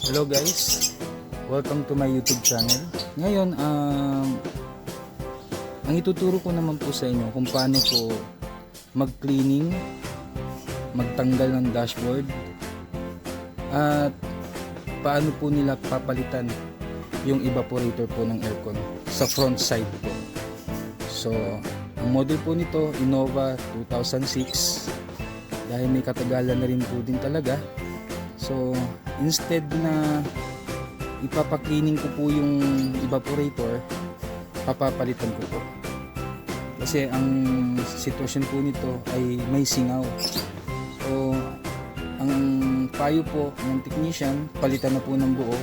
Hello guys, welcome to my YouTube channel. Ngayon, ang ituturo ko naman po sa inyo kung paano po mag-cleaning, magtanggal ng dashboard, at paano po nila papalitan yung evaporator po ng aircon sa front side po. So, ang model po nito, Innova 2006, dahil may katagalan na rin po din talaga. So, instead na ipapaklining ko po yung evaporator, papapalitan ko po. Kasi ang sitwasyon po nito ay may singaw. So, ang payo po ng technician, palitan na po ng buo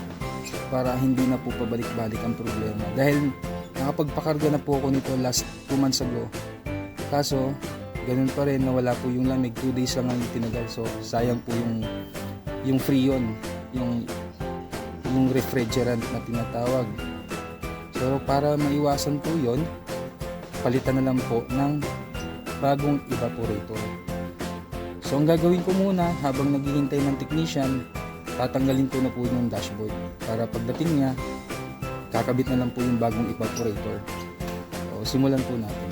para hindi na po pabalik-balik ang problema. Dahil nakapagpakarga na po ako nito last 2 months ago. Kaso, ganun pa rin, nawala po yung lamig. 2 days lang ang tinagal. So, sayang po yung freon, yung refrigerant na tinatawag. So para maiwasan po yon, palitan na lang po ng bagong evaporator. So ang gagawin ko muna habang naghihintay ng technician, tatanggalin ko na po yung dashboard para pagdating niya, kakabit na lang po yung bagong evaporator. So simulan po natin.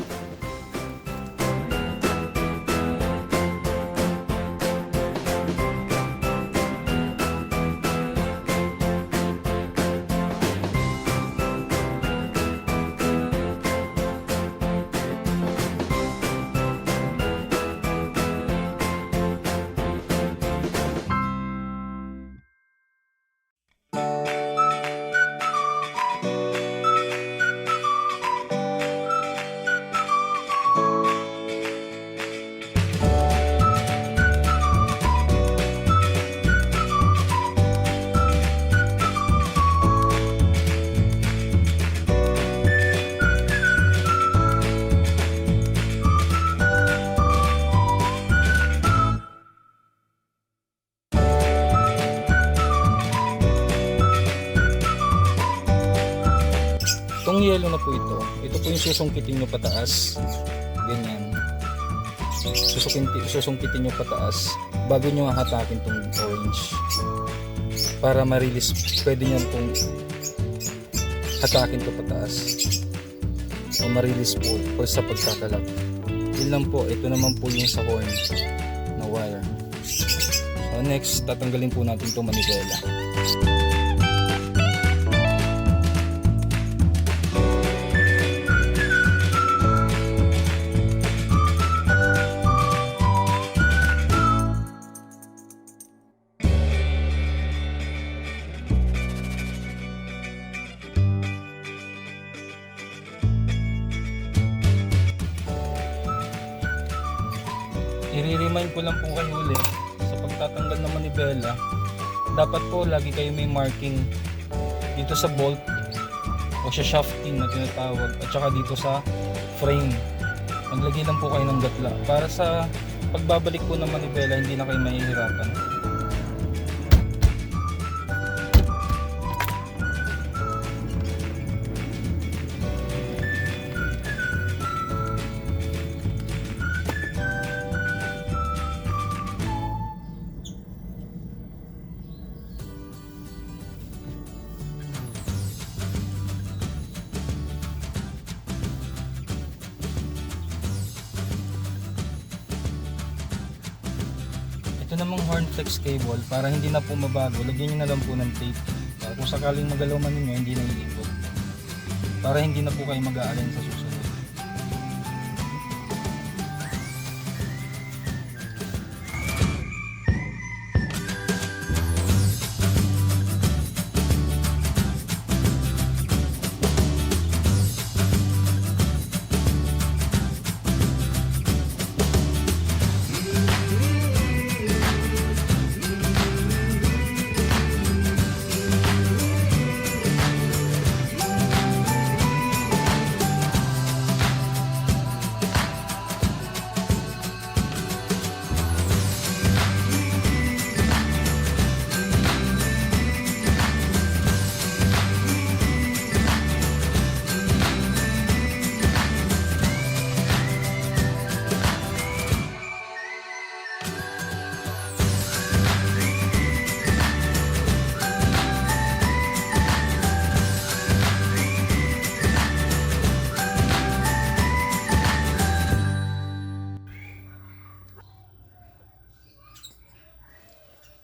Itong yellow na po ito po yung susungkitin nyo pataas, ganyan, susungkitin nyo pataas bago nyo hahatakin itong orange para ma-release. Pwede nyo itong hatakin ito pataas o ma-release po sa pagkakalap. Yun lang po. Ito naman po yung sa horn na wire. So next, tatanggalin po natin itong manibela. I-remind ko lang po kayo ulit sa pagtatanggal ng manibela, dapat po lagi kayo may marking dito sa bolt o sa shafting na tinatawag, at saka dito sa frame. Maglagay lang po kayo ng gatla para sa pagbabalik po ng manibela hindi na kayo mahihirapan. Ito namang horn flex cable, para hindi na po mabago, lagyan nyo na lang po ng tape. Para kung sakaling magalaw man ninyo, hindi na iikot. Para hindi na po kayo mag-aalin sa susunod.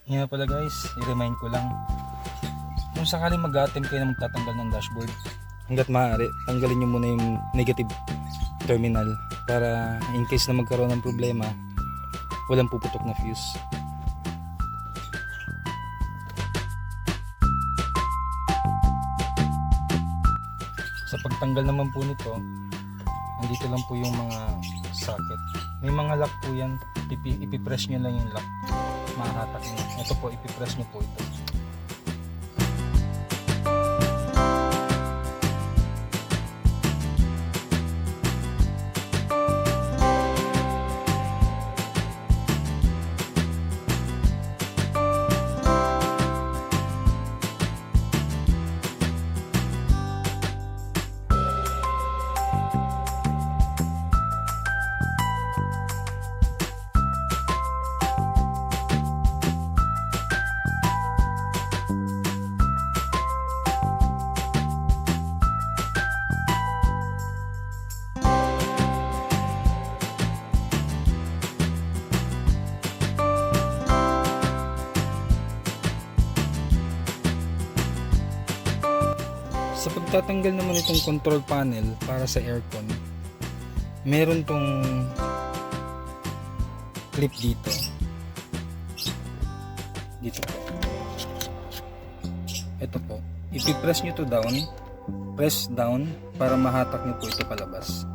Yan na pala guys, i-remind ko lang. Kung sakaling mag-attempt kayo na magtatanggal ng dashboard, hanggat maaari, tanggalin nyo muna yung negative terminal para in case na magkaroon ng problema, walang puputok na fuse. Sa pagtanggal naman po nito, nandito lang po yung mga socket. May mga lock po yan, ipipress nyo lang yung lock, mahahatak nyo. Ito po, ipipress nyo po ito. Sa pagtatanggal naman itong control panel para sa aircon, meron tong clip dito. Dito po. Ito po. Ipipress nyo to down. Press down para mahatak nyo po ito palabas.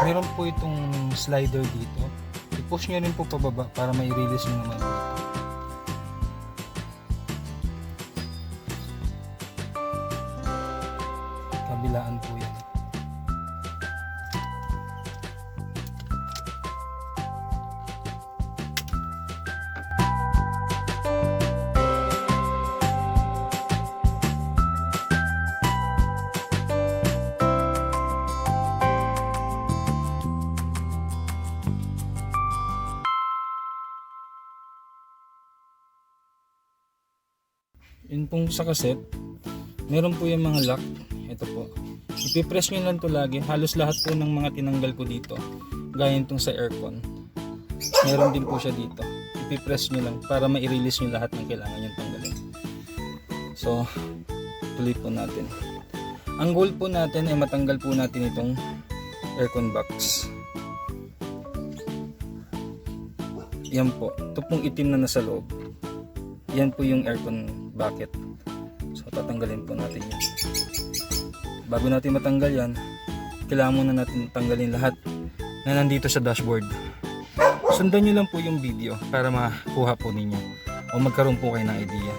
Meron po itong slider dito. I-push nyo rin po pababa para mai-release nyo naman po ito. Kabilaan po yan. Yun pong sa cassette, meron po yung mga lock. Ito po. Ipipress nyo lang to lagi. Halos lahat po ng mga tinanggal ko dito. Gaya itong sa aircon. Meron din po siya dito. Ipipress nyo lang para ma-release nyo lahat ng kailangan nyo tanggalin. So, tuloy po natin. Ang goal po natin ay matanggal po natin itong aircon box. Yan po. Ito pong itim na nasa loob. Yan po yung aircon bucket. So tatanggalin po natin yan. Bago natin matanggal yan, kailangan muna natin tanggalin lahat na nandito sa dashboard. Sundan nyo lang po yung video para makuha po ninyo o magkaroon po kayo ng idea.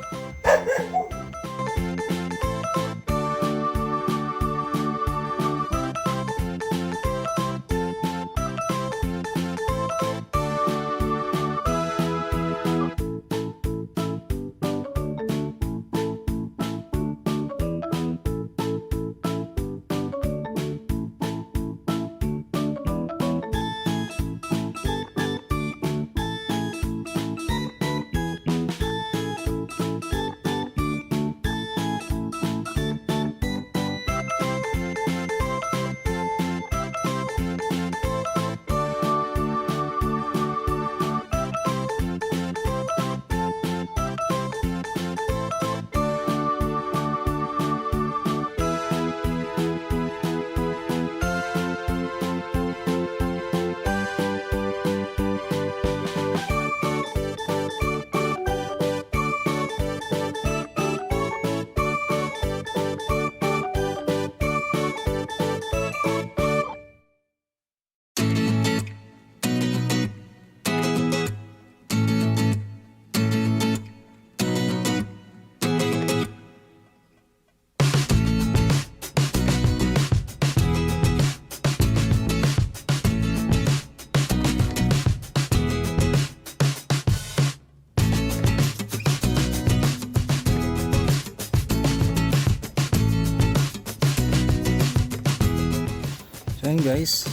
So yun guys,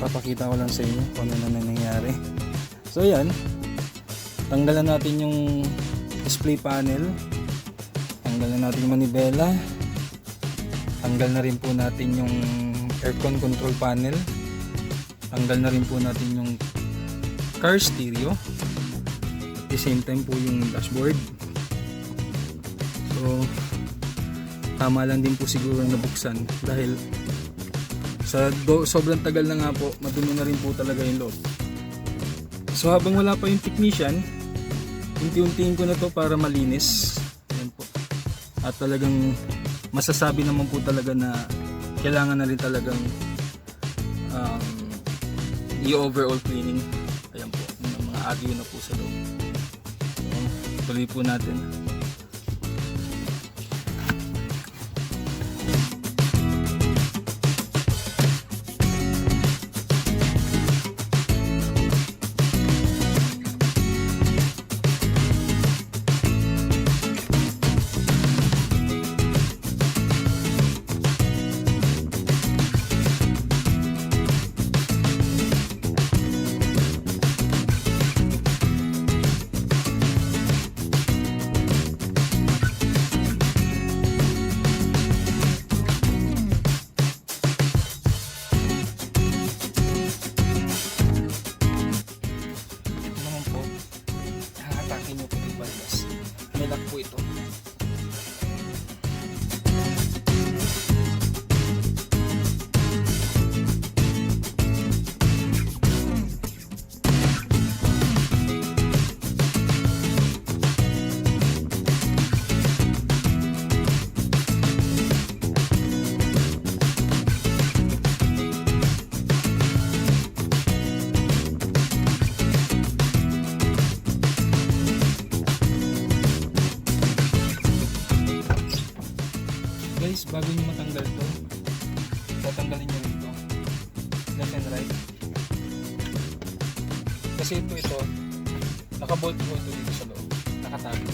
papakita ko lang sa inyo kung ano na nangyayari. So yan, tanggalan natin yung display panel, tanggalan natin yung manibela, tanggal na rin po natin yung aircon control panel, tanggal na rin po natin yung car stereo, at the same time po yung dashboard. So tama lang din po siguro nabuksan dahil sobrang tagal na nga po, madumi na rin po talaga yung loob. So habang wala pa yung technician, unti-untiin ko na to para malinis. Ayan po. At talagang masasabi naman po talaga na kailangan na rin talagang i-overall cleaning. Ayan po, yung mga agyo na po sa loob. So, tuloy po natin. May lock po ito. Guys, bago nyo matanggal to, tatanggalin nyo rito left and right kasi ito nakabolt po ito dito sa loob, nakatago.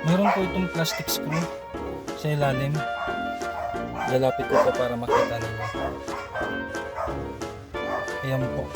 Meron po itong plastic screw sa ilalim. Lalapit ko po para makita ninyo. Ayan po.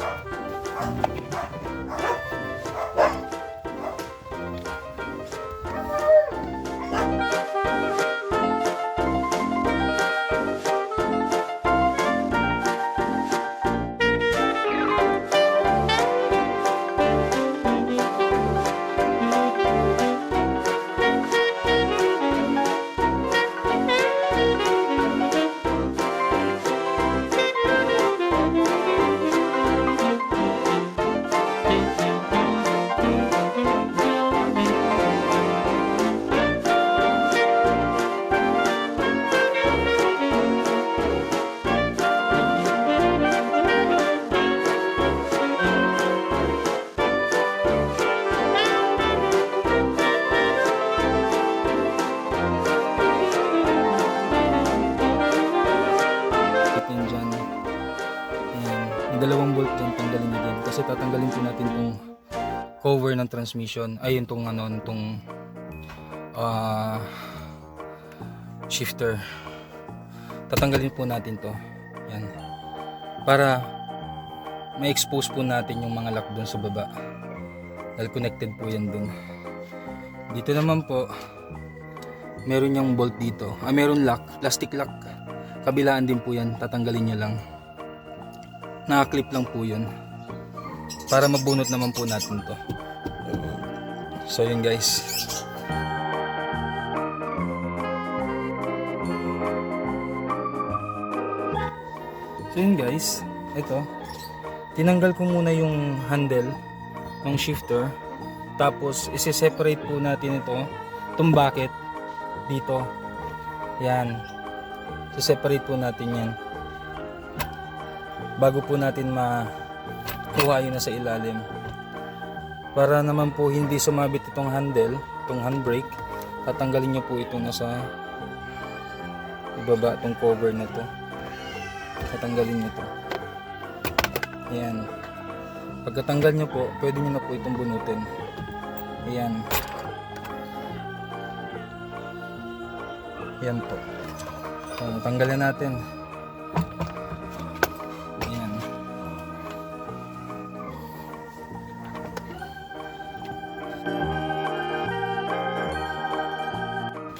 Dalawang bolt dyan, tanggalin nyo din kasi tatanggalin po natin itong cover ng transmission, ay yung itong shifter, tatanggalin po natin to yan para ma-expose po natin yung mga lock dun sa baba dahil connected po yan dun. Dito naman po meron yung bolt dito, meron lock, plastic lock, kabilaan din po yan, tatanggalin nyo lang. Naka-clip lang po yun para mabunot naman po natin to. So yun guys, ito tinanggal ko muna yung handle ng shifter. Tapos isi-separate po natin itong bucket dito. Yan. I-separate po natin yan. Bago po natin makuha yun na sa ilalim. Para naman po hindi sumabit itong handle, itong handbrake, tatanggalin nyo po ito nasa ibaba, itong cover na to. Tatanggalin nyo to. Ayan. Pagkatanggal nyo po, pwede nyo na po itong bunutin. Ayan. Ayan po. So, tanggalin natin. Ayan.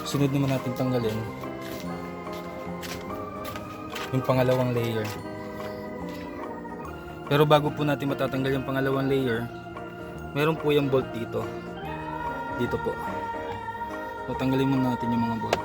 Sunod naman natin tanggalin yung pangalawang layer. Pero bago po natin matatanggal yung pangalawang layer, meron po yung bolt dito. Dito po. So, tanggalin muna natin yung mga bolt.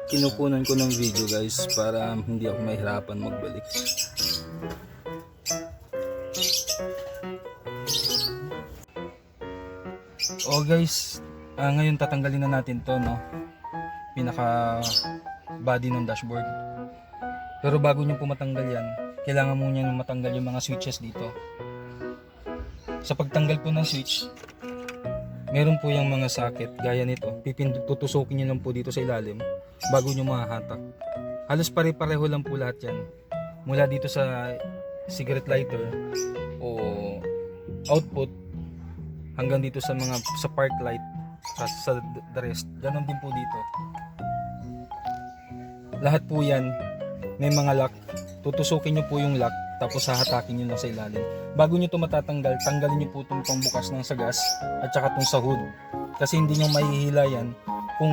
Kinukunan ko ng video guys para hindi ako mahirapan magbalik. Oh guys, ngayon tatanggalin na natin to, no, pinaka body ng dashboard. Pero bago nyo po matanggal yan, kailangan muna nyo matanggal yung mga switches dito. Sa pagtanggal po ng switch, meron po yung mga socket gaya nito. Tutusukin nyo lang po dito sa ilalim bago nyo mahahatak. Halos pare-pareho lang po lahat yan. Mula dito sa cigarette lighter o output hanggang dito sa mga sa park light sa the rest. Ganon din po dito. Lahat po yan may mga lock. Tutusukin nyo po yung lock tapos hahatakin nyo lang sa ilalim. Bago nyo ito matatanggal, tanggalin nyo po itong pangbukas ng sagas at saka itong sa hood. Kasi hindi nyo mahihila yan kung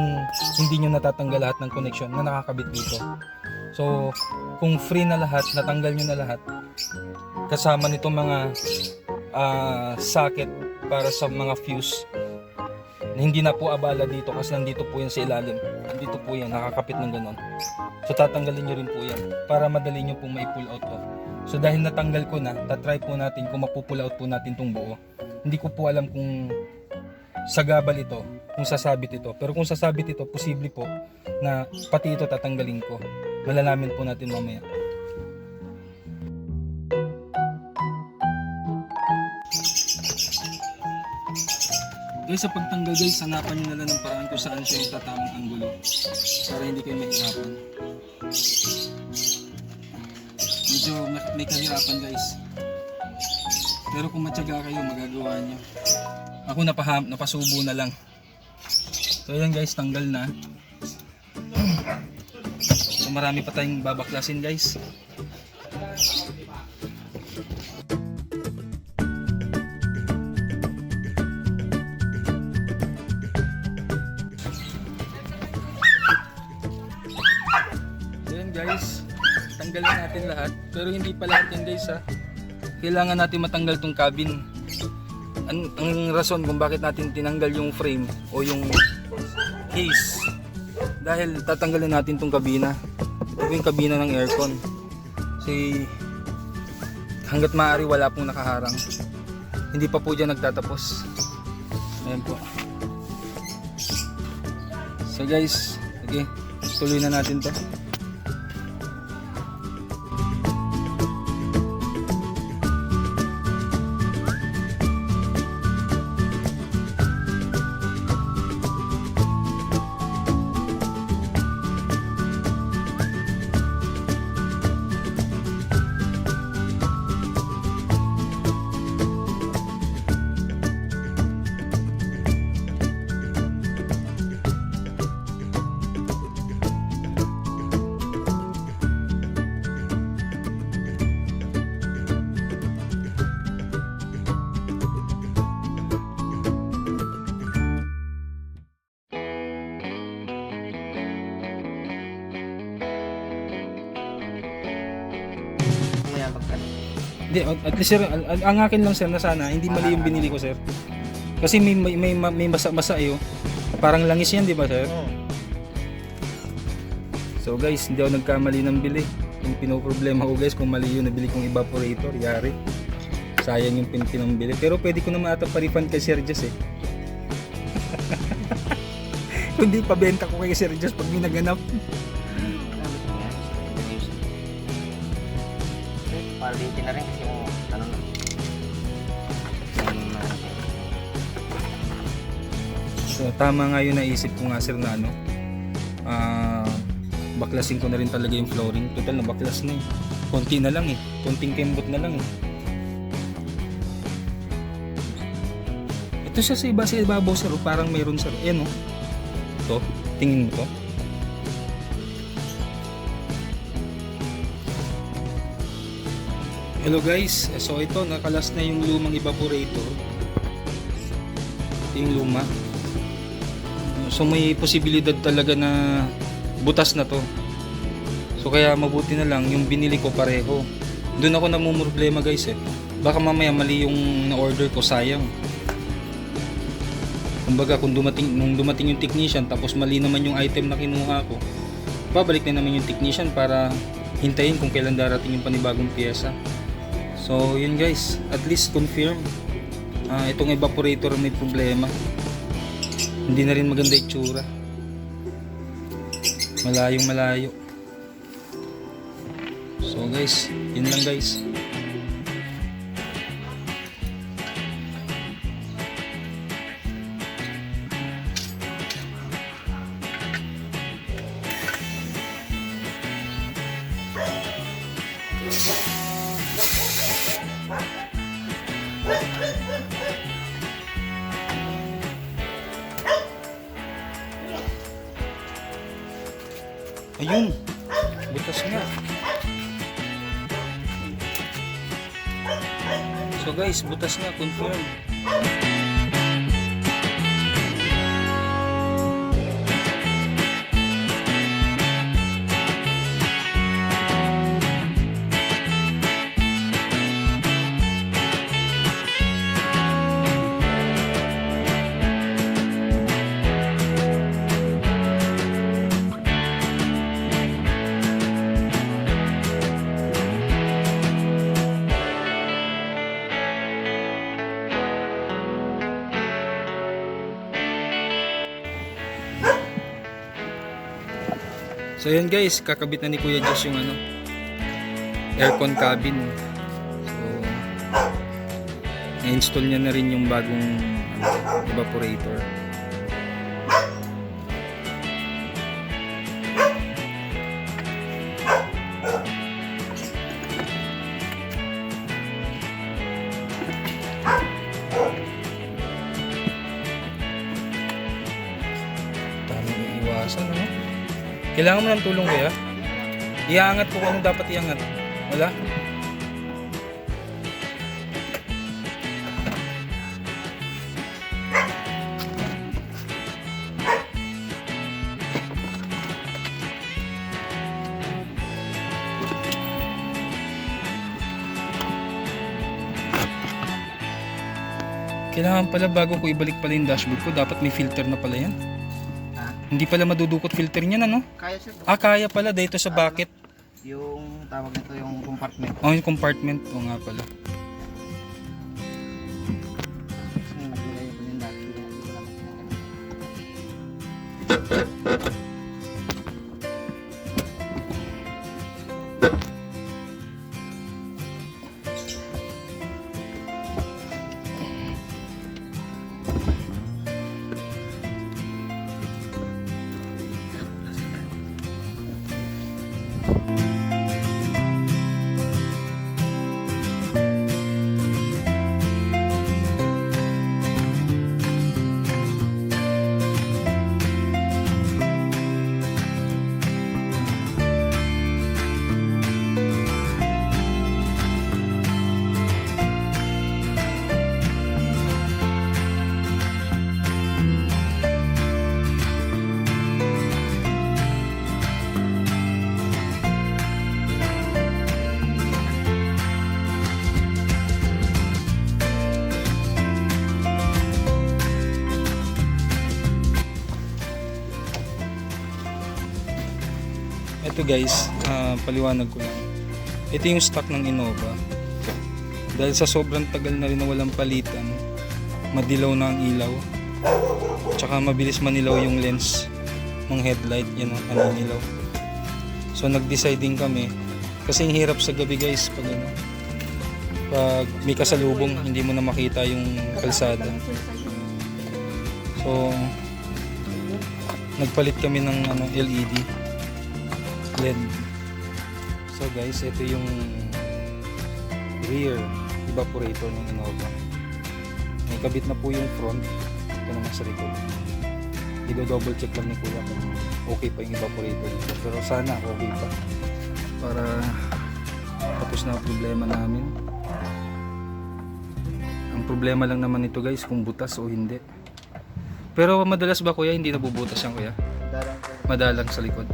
hindi nyo natatanggal lahat ng connection na nakakabit dito. So, kung free na lahat, natanggal nyo na lahat, kasama nitong mga socket para sa mga fuse, hindi na po abala dito kasi nandito po yan sa ilalim. Nandito po yan, nakakapit ng ganon. So, tatanggalin nyo rin po yan para madali nyo po mai-pull out to. So, dahil natanggal ko na, tatry po natin kung mapupull out po natin itong buo. Hindi ko po alam kung sagabal ito, kung sasabit ito. Pero kung sasabit ito, posible po na pati ito tatanggalin ko. Malalaman po natin mamaya. Guys, sa pagtanggal guys, hanapan nyo na lang ng paraan kung saan siya yung tatamang anggulo para hindi kayo mahirapan. Medyo may kahirapan guys. Pero kung matyaga kayo, magagawa nyo. Ako napasubo na lang. So ayan guys, tanggal na. So marami pa tayong babaklasin guys. Ayan guys, tanggalin natin lahat. Pero hindi pa lahat yan guys ha. Kailangan natin matanggal tong cabin. Ang rason kung bakit natin tinanggal yung frame o yung case, dahil tatanggalin natin tong kabina. Ito yung kabina ng aircon. Kasi hanggat maaari wala pong nakaharang. hindi pa po dyan nagtatapos. Ayan po. So guys, okay, tuloy na natin to. Hindi, at least sir, ang akin lang sir na sana, hindi mali yung binili ko sir. Kasi may masa-masa eh, oh. Parang langis yan, di ba sir? So guys, hindi ako nagkamali ng bili. Yung pinoproblema ko guys, kung mali yung nabili kong evaporator, yari. Sayang yung pinambili. Pero pwede ko naman ata pa-refund kay Sir Jess eh. Kundi pabenta ko kay Sir Jess pag may naganap. Palitin na rin kasi yung ano na. So tama nga yun, naisip ko nga sir na ano, baklasin ko na rin talaga yung flooring. Total na baklas na eh. Konti na lang eh. Konting kembot na lang eh. Ito siya sa ibabaw sir, parang mayroon sir. Ayan o. Ito, tingin mo to. Hello guys, so ito nakalas na yung lumang evaporator. Ito yung luma. So may posibilidad talaga na butas na to. So kaya mabuti na lang yung binili ko pareho. Doon ako namumroblema guys eh. Baka mamaya mali yung na-order ko, sayang. Kumbaga kung dumating yung technician tapos mali naman yung item na kinuha ko, babalik na naman yung technician para hintayin kung kailan darating yung panibagong piyesa. So yun guys, at least confirm itong evaporator may problema. Hindi na rin maganda itsura. Malayong malayo. So guys, yun lang guys. Ayun, butas nga. So guys, butas nga, confirm. So yun guys, kakabit na ni Kuya Jess yung ano, aircon cabin. So na-install niya na rin yung bagong evaporator. Tamang iiwasan, no? Kailangan mo ng tulong kaya? Iangat ko kung ano dapat iangat. Wala? Kailangan pala bago ko ibalik pala yung dashboard ko, dapat may filter na pala yan. Hindi pala madudukot filter niyan, ano? Kaya sir. Kaya pala dito sa bucket. Yung tawag nito yung compartment. Oh, yung compartment. O nga pala. Ito guys, paliwanag ko lang. Ito yung stock ng Innova. Dahil sa sobrang tagal na rin na walang palitan, madilaw na ang ilaw. Tsaka mabilis manilaw yung lens ng headlight. Yan ang ilaw. So nag-decide din kami. Kasi ang hirap sa gabi guys pag ano, pag may kasalubong, hindi mo na makita yung kalsada. So nagpalit kami ng LED LED. So guys, ito yung rear evaporator ng Innova. May kabit na po yung front. Ito naman sa likod. I-double check lang ni Kuya kung okay pa yung evaporator dito. Pero sana okay pa. Para tapos na ang problema namin. Ang problema lang naman ito guys kung butas o hindi. Pero madalas ba Kuya hindi nabubutas yan Kuya? Madalang sa likod.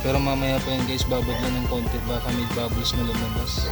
Pero mamaya pa yan guys, babagyan ng konti, baka may bubbles na lumabas.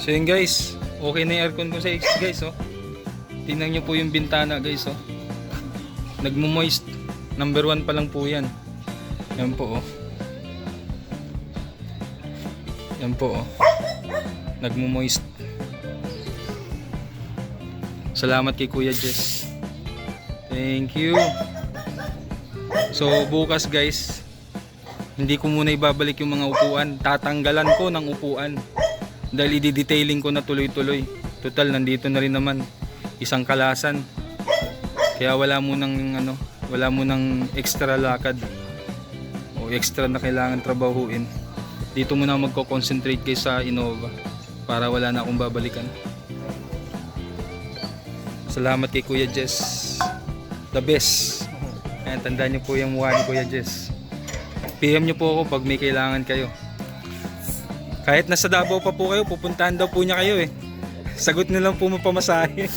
So yun guys, okay na yung aircon ko sa guys, oh. Tingnan nyo po yung bintana guys, oh. Nagmo-moist. Number 1 pa lang po yan. Yan po, oh. Yan po, oh. Nagmo-moist. Salamat kay Kuya Jess. Thank you. So bukas guys, hindi ko muna ibabalik yung mga upuan. Tatanggalan ko ng upuan. Dahil i-detailing ko na tuloy-tuloy. Total, nandito na rin naman. Isang kalasan. Kaya wala mo nang extra lakad. O extra na kailangan trabahuin. Dito muna magko-concentrate kayo sa Innova. Para wala na akong babalikan. Salamat kay Kuya Jess. The best. Ayan, tandaan niyo po yung mukha ni Kuya Jess. PM niyo po ako pag may kailangan kayo. Kahit nasa Davao pa po kayo, pupuntahan daw po niya kayo eh. Sagot niyo lang po mapamasahe.